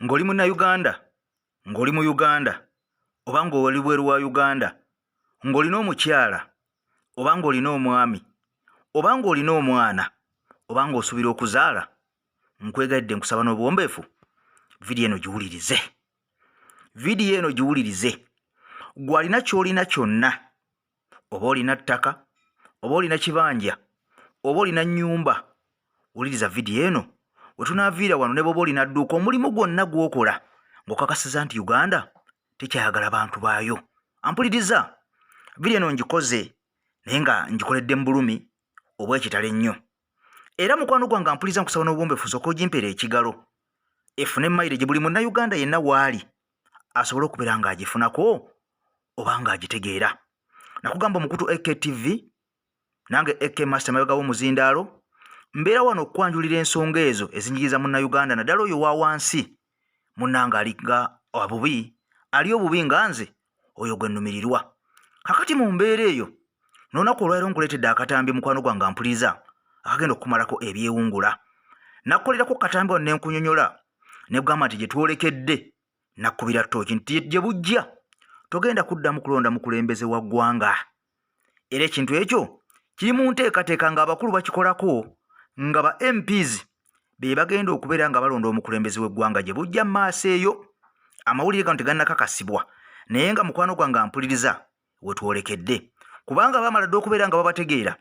ng'oli Munnayuganda, ng'oli mu Uganda, oba ng'oli bweru wa Uganda, ng'olina omukyala, oba ng'olina omwami, oba ng'olina omwana, oba ng'osuubira okuzaala, nkwegayiridde nkusaba n'obuwombeefu, vidiyo eno giwulirize. Vidiyo eno giwulirize. Ggwe alina ky'olina kyonna, oba olina ttaka, oba olina kibanja, oba olina nnyumba, wuliriza vidiyo eno. We tunaaviira wano ne bw'oba olina dduuka, omulimu gwonna gw'okola ng'okakasiza nti Uganda tekyayagala bantu baayo. Ampuliriza, vidiyo eno ngikoze naye nga ngikoledde mu bulumi obw'ekitalo ennyo. Era mukwano gwange ampuliriza nkusaba n'obuwombeefu sooka ogimpeera ekigalo. Efune mayire gye buli Munnayuganda yenna waali asobole okubeera ng'agifunako oba ng'agitegeera. Nakugamba omukutu AKTV, nange AK Master mabega w'omuzindaalo, mbeera wano okwanjulira ensonga ezo ezinjiriza Munnayuganda, naddala oyo wa wansi munnange alinga abubi, ali obubi nga nze oyo gwe nnumirirwa. Kakati mu mbeera eyo n'olunaku olwaleero nkuleetedde akatambi mukwano gwange ampuliriza akagenda okukumalako ebyewungula. Nakkolerako katambi wano ne nkunyonyola ne kugamba nti gye twolekedde nakkubira ttooki nti gye bujja togenda kuddamu kulonda mukulembeze wa ggwanga. Era ekintu ekyo kiri mu nteekateeka ng'abakulu bakikolako nga ba MPs be bagenda okubeera nga balonda omukulembeze w'eggwanga gye bujja mu maaso eyo. Amawulire gano tegannakakasibwa naye nga mukwano gwange ampuliriza we twolekedde, kubanga baamala dde okubeera nga babategeera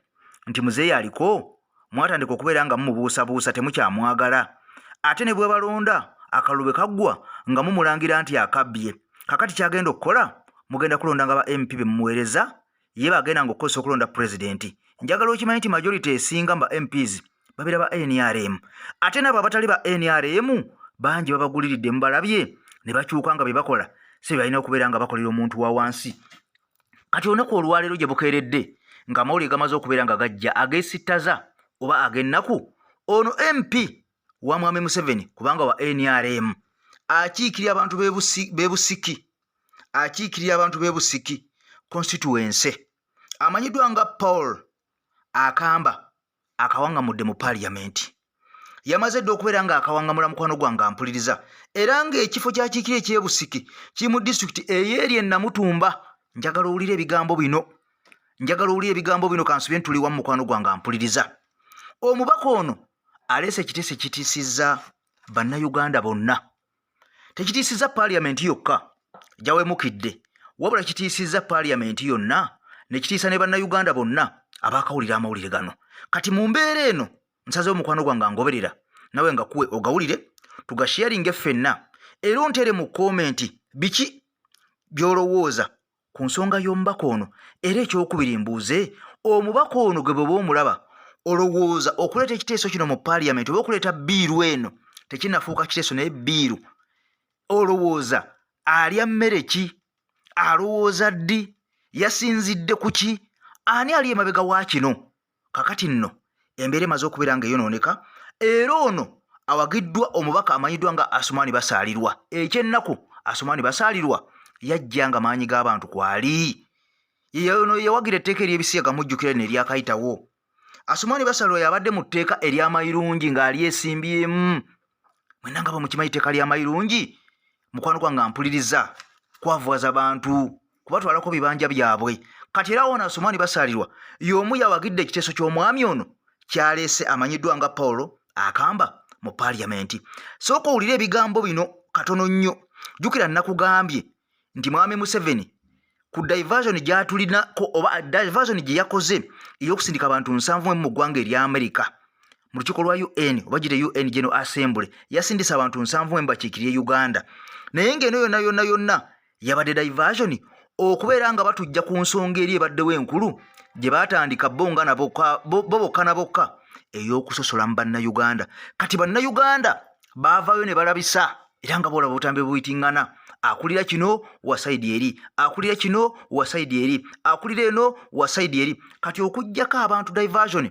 nti muzeeyi aliko, mwatandika okubeera nga mumubuusabuusa temukyamwagala, ate ne bwe balonda akalulu bwe kaggwa nga mumulangira nti akabbye. Kakati kyagenda okukola, mugenda kulonda nga ba MP be mumuweereza ye bagenda ng'okukozesa okulonda pulezidenti. Njagala okimanyi nti majority esinga mu ba MPs babeera ba NRM, ate n'abo abatali ba NRM bangi babaguliridde mubalabye ne bakyuka nga bye bakola si bye balina okubeera nga bakolera omuntu wa wansi. Kati olunaku olwaleero gye bukeeredde ng'amawulire gamaze okubeera nga gajja ag'esittaza oba ag'ennaku, ono MP wa mwami Museveni kubanga wa NRM akiikirira abantu b'e Busiki constituency, amanyiddwa nga Paul Akamba, akawangamudde mu parliament. Yamaze dde okubeera nga akawangamula mukwano gwange ampuliriza, era ng'ekifo ky'akiikirira eky'e Busiki kiri mu disitulikiti ey'eri e Namutumba. Njagala owulire ebigambo bino kansubye ntuli wamu mukwano gwange ampuliriza. Omubaka ono aleese ekiteeso ekitiisizza Bannayuganda bonna. Tekitiisizza parliament yokka gyawemukidde, wabula kitiisizza parliament yonna ne kitiisa ne Bannayuganda bonna abaakawulira amawulire gano. Kati mu mbeera eno nsazeewo mukwano gwange angoberera nawe nga kuwe ogawulire, tugasharinge ffenna era ontere mu komenti biki by'olowooza ku nsonga y'omubaka ono. Era ekyokubiri mbuuze, omubaka ono gwe bw'oba omulaba olowooza okuleeta ekiteeso kino mu parliament oba okuleeta biiru eno, tekinnafuuka kiteeso naye biiru, olowooza alya mmere ki? Alowooza ddi? Yasinzidde ku ki? Ani ali emabega wa kino? Kakati nno embeera emaze okubeera nga eyonooneka, era ono awagiddwa omubaka amanyiddwa nga Asumani Basaalirwa. Ekyennaku Asumani Basaalirwa yajja nga maanyi g'abantu kwali. Yawagira etteeka ery'ebisiyaga mujjukira lino eryakayitawo. Asumani Basaalirwa yabadde mu tteeka ery'amayirungi ng'ali esimbyemu. Mwenna nga bamukimanyi etteeka ly'amayirungi, mukwano gwange ampuliriza, kwavuwaza bantu kubatwalako bibanja byabwe. Kati era ono Asumani Basaalirwa y'omu yawagidde ekiteeso ky'omwami ono kyaleese amanyiddwa nga Paul Akamba mu parliament. Sooka owulire ebigambo bino katono nnyo. Jjukira nakugambye nti mwami Museveni ku diversion gy'atulinako oba diversion gye yakoze ey'okusindika abantu 7 mu ggwanga erya Amerika mu lukiiko lwa UN oba gire UN General Assembly, yasindisa abantu 7 bakiikirire Uganda. Naye ng'eno yonna yabadde diversion okubeera nga batujja ku nsonga eri ebaddewo enkulu gye baatandika bokka na bokka ey'okusosola mu Bannayuganda. Kati Bannayuganda baavaayo ne balabisa, era nga boolaba obutambi buyitiŋŋana. Akulira kino wa sayidi eri, akulira kino wa sayidi eri, akulira eno wa sayidi eri. Kati okuggyako abantu diversion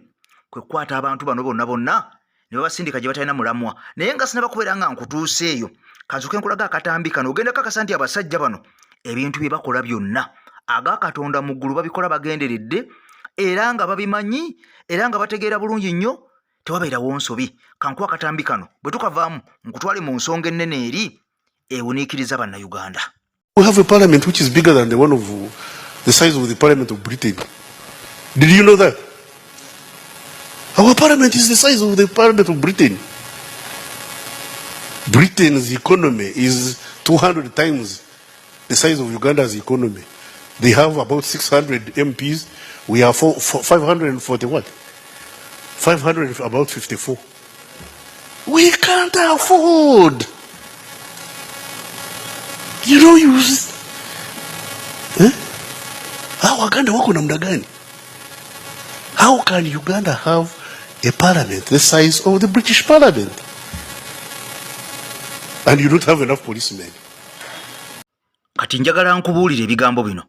kwe kukwata abantu bano bonna ne babasindika gye batalina mulamwa. Naye nga sinaba kubeera nga nkutuuseeyo, kanzuke nkulaga akatambi kano ogenda kakasa nti abasajja bano ebintu bye bakola byonna aga Katonda mu ggulu babikola bagenderedde, era nga babimanyi, era nga bategeera bulungi nnyo tewabeerawo nsobi kankuwa katambi kano bwe tukavaamu nkutwale mu nsonga ennene eri ewuniikiriza bannayuganda. We have a parliament which is bigger than the one of the size of the parliament of Britain. Did you know that? Our parliament is the size of the parliament of Britain. Britain's economy is 200 times the size of Uganda's economy. They have about 600 MPs. We have 540 what? 500 about 54. We can't afford. You know, how Uganda wako namna gani? How can Uganda have a parliament the size of the British parliament? And you don't have enough policemen. Kati njagala nkubuulire ebigambo bino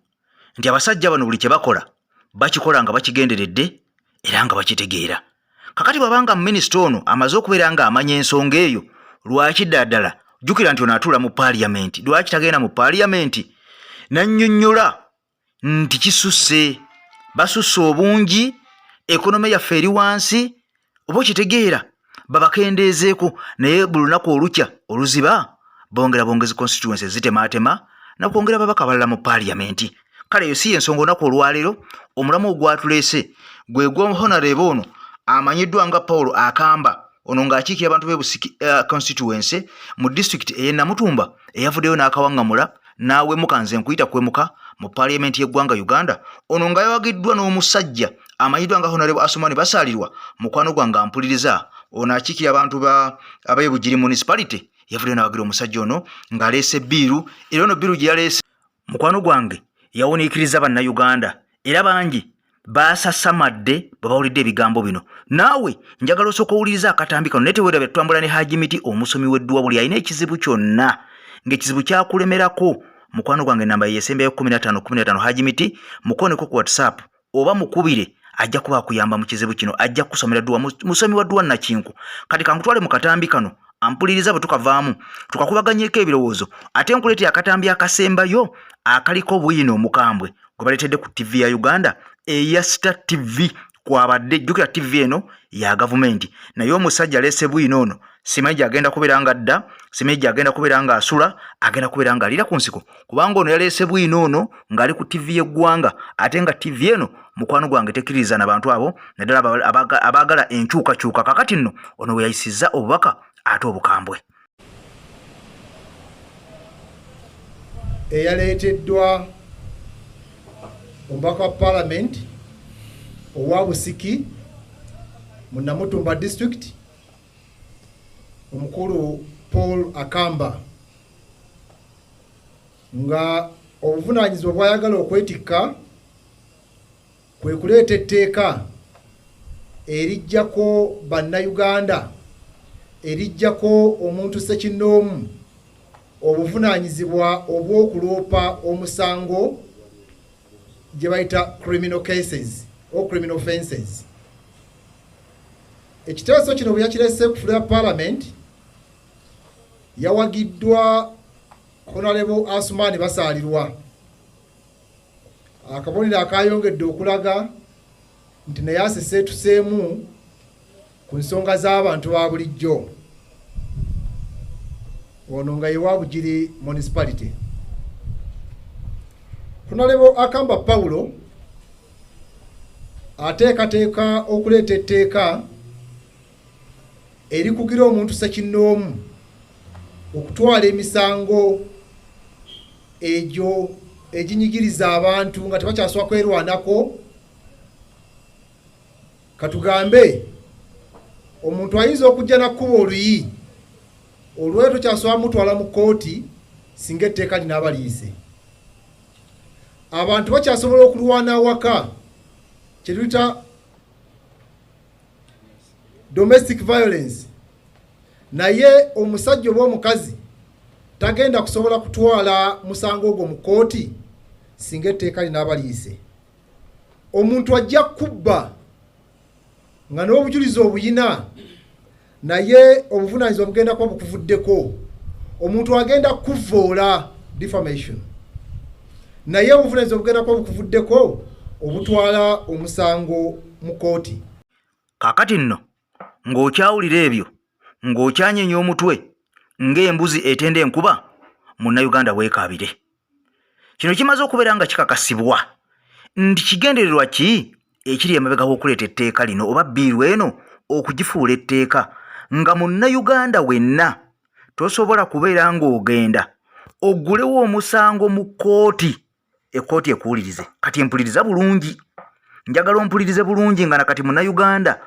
nti abasajja bano buli kye bakola bakikola nga bakigenderedde era nga bakitegeera. Kakati babanga minisita ono amaze okubeera nga amanya ensonga eyo, lwaki ddala jjukira nti ono atuula mu paaliyamenti, lwaki tagenda mu paaliyamenti n'annyonnyola nti kisusse, basusse obungi, ekonome yaffe eri wansi, oba okitegeera babakendeezeeko, naye buli lunaku olukya oluziba bongezi constituencies zitemaatema nakwongera babaka balala mu paaliyamenti. Kale eyo si ensonga olunaku olwaleero omulamu ogwatuleese gwe gwa honorable ono amanyiddwa nga Paul Akamba, ono ng'akiikira abantu b'Ebusiki constituency mu district ey'e Namutumba eyavuddeyo n'akawaŋŋamula n'awemuka, nze nkuyita kwemuka mu paaliyamenti y'eggwanga Uganda. Ono nga yawagiddwa n'omusajja amanyiddwa nga honorable Asumani basaalirwa mukwano gwange ampuliriza, ono akiikira abantu ab'Ebugiri municipality, yavuddeyo n'awagira omusajja ono ng'aleese bbiiru, era ono bbiiru gye yaleese mukwano gwange yawuniikiriza bannayuganda era bangi basasamadde bwe bawulidde ebigambo bino. Naawe njagala osooka owuliriza akatambi kano, naye teweerabye tutambula ne Haji Miti omusomi w'edduwa buli alina ekizibu kyonna, ng'ekizibu kyakulemerako mukwano gwange namba yesembeyo 15 Haji Miti mukoneko ku WhatsApp oba mukubire, ajja kuba akuyamba mu kizibu kino, ajja kusomera dduwa, musomi wa dduwa Nakinku. Kati kankutwale mu katambi kano ampuliriza bwe tukavaamu tukakubaganyeeko ebirowoozo, ate nkuleetera akatambi akasembayo akaliko bwino omukambwe gwe baleetedde ku TV ya Uganda eya Star TV kwabadde. Jjukira TV eno ya gavumenti, naye omusajja aleese bwino ono simanyi gyagenda kubeera nga dda, simanyi gyagenda kubeera nga asula, agenda kubeera nga aliira ku nsiko, kubanga ono yaleese bwino ono ng'ali ku TV y'eggwanga, ate nga TV eno mukwano gwange tekkiriza n'abantu abo naddala abaagala enkyukakyuka. Kakati nno ono we yayisizza obubaka ate obukambwe. Eyaleeteddwa omubaka wa parliament owa Busiki mu Namutumba district omukulu Paul Akamba, nga obuvunaanyizibwa bw'ayagala okwetikka kwe kuleeta etteeka erijjako bannayuganda, erijjako omuntu ssekinnoomu obuvunaanyizibwa obw'okuloopa omusango gye bayita criminal cases or criminal offences. Ekiteeso kino bwe yakireese ku fula ya parliament yawagiddwa honorable Asumani basaalirwa, akabonero akayongedde okulaga nti naye aseseetuseemu ku nsonga z'abantu ba bulijjo. Ono nga ye wa Bugiri municipality. Honorable Akamba Paulo ateekateeka okuleeta etteeka erikugira omuntu ssekinnoomu okutwala emisango egyo eginyigiriza abantu nga tebakyasobola kwerwanako. Katugambe omuntu ayinza okujja nakkuba oluyi olw'ekyo tokyasobola mutwala mu kkooti singa etteeka linaaba liise. Abantu bakyasobola okulwana awaka, kye tuyita domestic violence, naye omusajja oba omukazi tagenda kusobola kutwala musango ogwo mu kkooti singa etteeka linaaba liise. Omuntu ajja kubba nga n'obujulizi obuyina, naye obuvunaanyizibwa bugenda kuba bukuvuddeko. Omuntu agenda kuvvoola defamation, naye obuvunaanyizibwa bugenda kuba bukuvuddeko obutwala omusango mu kkooti. Kaakati nno ng'okyawulira ebyo ng'okyanyenya omutwe ng'embuzi etenda enkuba, munnayuganda weekaabire. Kino kimaze okubeera nga kikakasibwa nti kigendererwa ki ekiri emabega w'okuleeta etteeka lino oba bbiiru eno okugifuula etteeka nga munnayuganda wenna tosobola kubeera ng'ogenda oggulewo omusango mu kkooti, ekkooti ekuwulirize. Kati empuliriza bulungi, njagala ompulirize bulungi nga nakati munnayuganda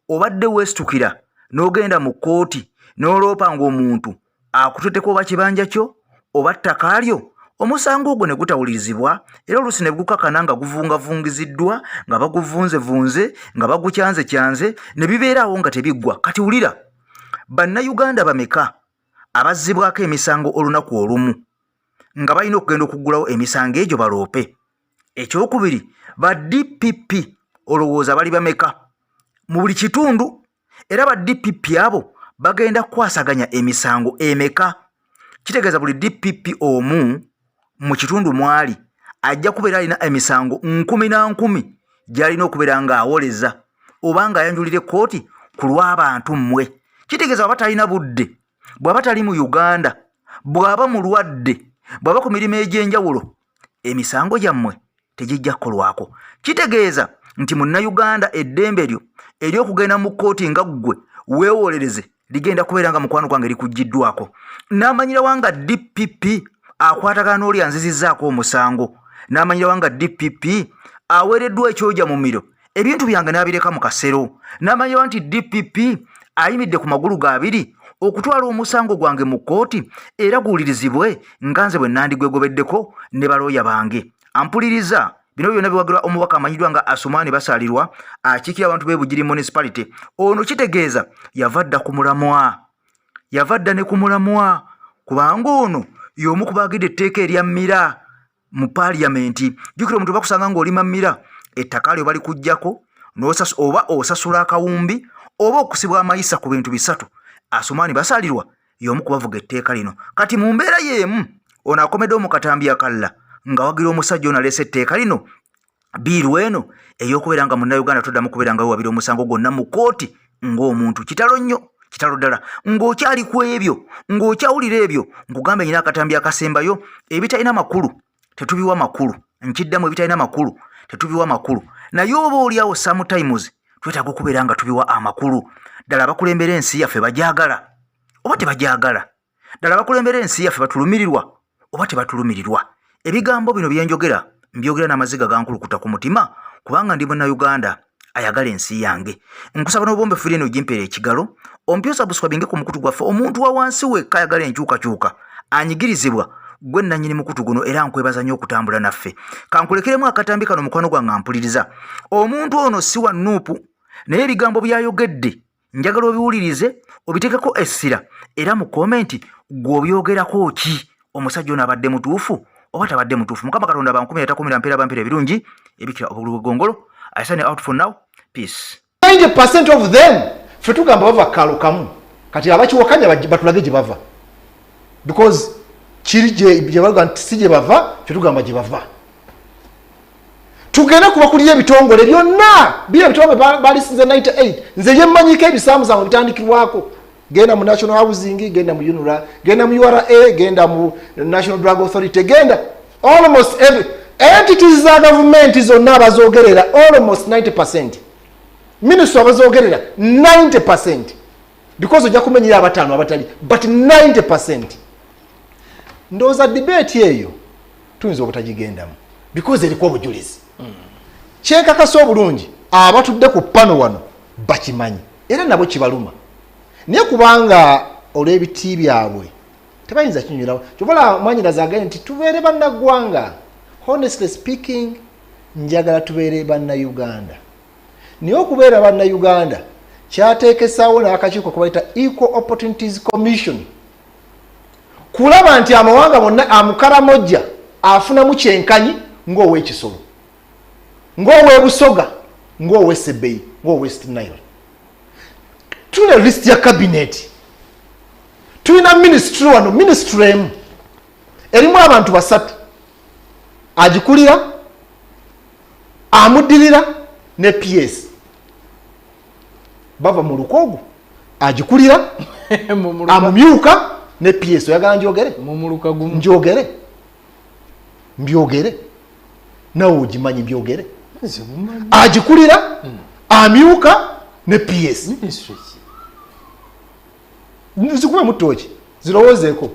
obadde weesitukira n'ogenda mu kkooti n'oloopa ng'omuntu akututteko oba kibanja kyo oba ttaka lyo, omusango ogwo ne gutawulirizibwa era oluusi ne gukakana nga guvungavungiziddwa nga baguvunzevunze nga bagukyanzekyanze ne bibeeraawo nga tebiggwa. Kati wulira, bannayuganda bameka abazzibwako emisango olunaku olumu nga balina okugenda okuggulawo emisango egyo baloope? Ekyokubiri, ba DPP olowooza bali bameka mu buli kitundu, era ba DPP abo bagenda kukwasaganya emisango emeka? Kitegeeza buli DPP omu mu kitundu mwali ajja kubeera alina emisango 10,000 gy'alina okubeera ng'awoleza oba ng'ayanjulira ekkooti ku lw'abantu mmwe. Kitegeeza bw'aba talina budde, bw'aba tali mu Uganda, bw'aba mulwadde, bw'aba ku mirimu egy'enjawulo, emisango gyammwe tegijja kukolwako. Kitegeeza nti munnayuganda eddembe lyo ery'okugenda mu kkooti nga ggwe weewolereze ligenda kubeera nga mukwano gwange likuggiddwako. N'amanyira wanga DPP akwatagana n'oli anzizizzaako omusango, n'amanyira wanga DPP aweereddwa ekyojja mu miro, ebintu byange n'abireka mu kasero, n'amanyira nti DPP ayimidde ku magulu ga abiri okutwala omusango gwange mu kkooti era guwulirizibwe nga nze bwe nandigwegobeddeko ne balooya bange. Ampuliriza, bino byonna biwagira omubaka amanyiddwa nga Asumani Basalirwa akiikira abantu b'e Bugiri municipality. Ono kitegeeza yava dda ku mulamwa, yava dda ne ku mulamwa, kubanga ono y'omu ku baagidde etteeka erya mmira mu paaliyamenti. Jjukira omuntu bakusanga ng'olima mmira, ettaka lyo balikuggyako oba osasula akawumbi oba okusibwa amayisa ku bintu bisatu. Asumani Basalirwa y'omu ku bavuga etteeka lino. Kati mu mbeera y'emu ono akomeddewo mu katambi akalla nga wagira omusajja ono aleese etteeka lino bbiiru eno ey'okubeera nga munnayuganda toddamu kubeera nga wewabira omusango gwonna mu kkooti ng'omuntu. Kitalo nnyo, kitalo ddala, ng'okyali ku ebyo, ng'okyawulira ebyo. Nkugambe nyina akatambi akasembayo, ebitalina makulu tetubiwa makulu. Nkiddamu, ebitalina makulu tetubiwa makulu, naye oba oliawo sometimes twetaaga okubeera nga tubiwa amakulu. Ddala abakulembera ensi yaffe bagyagala oba tebagyagala? Ddala abakulembera ensi yaffe batulumirirwa oba tebatulumirirwa? Ebigambo bino byenjogera mbyogera n'amaziga gankulukuta ku mutima, kubanga ndi munnayuganda ayagala ensi yange. Nkusaba n'obwombe firi eno gimpeera ekigalo, ompyosa buswabinge ku mukutu gwaffe. Omuntu wa wansi wekka ayagala enkyukakyuka anyigirizibwa gwe nannyini mukutu guno, era nkwebaza nnyo okutambula naffe. Kankulekeremu akatambi kano mukwano gwange ampuliriza. Omuntu ono si wa nuupu, naye ebigambo byayogedde njagala obiwulirize, obiteekeko essira, era mu komenti gw'obyogerako ki? Omusajja ono abadde mutuufu oba tabadde mutuufu? Mukama Katonda bankumira takumira mpeera bampeera ebirungi ebikira obululu bw'eggongolo. I sign out for now. Peace. 90% of them ffe tugamba bava kalo kamu, kati abakiwakanya batulage gye bava, because kiri gye baluga nti si gye bava, ffe tugamba gye bava. Tugenda kubakulira ebitongole byonna biri ebitongole balisinze 98. Nze bye mmanyiko ebisaamusango bitandikirwako. Genda mu National Housing, genda mu UNRA, genda mu URA, genda mu National Drug Authority, genda almost every entities za government zonna abazogerera almost 90%. Ministry abazogerera 90%, because ojja kumenyera abatano abatali, but 90%. Ndowooza debate eyo tuyinza obutagigendamu because eriko obujulizi. Kyekakasa obulungi abatudde ku pano wano bakimanyi era nabo kibaluma, naye kubanga olw'ebiti byabwe tebayinza kinyurawo. Kyobala mwanyiraza agambye nti tubeere bannaggwanga. Honestly speaking, njagala tubeere bannayuganda, naye okubeera bannayuganda kyateekesaawo n'akakiiko kubayita Equal Opportunities Commission kulaba nti amawanga bonna amukaramojja afunamu kyenkanyi ng'ow'ekisolo, ng'ow'ebusoga, ng'ow'essebbeyi, ng'ow'West Nile. Tulina list ya cabinet, tulina ministry wano, ministry emu erimu abantu basatu, agikulira, amuddirira ne PS. Bava mu lukogu agikulira amumyuka ne PS oyagala njogere mumuluka gumu njogere mbyogere nawe ogimanyi mbyogere agikulira amyuka ne PS zikume mu ttooki zirowoozeeko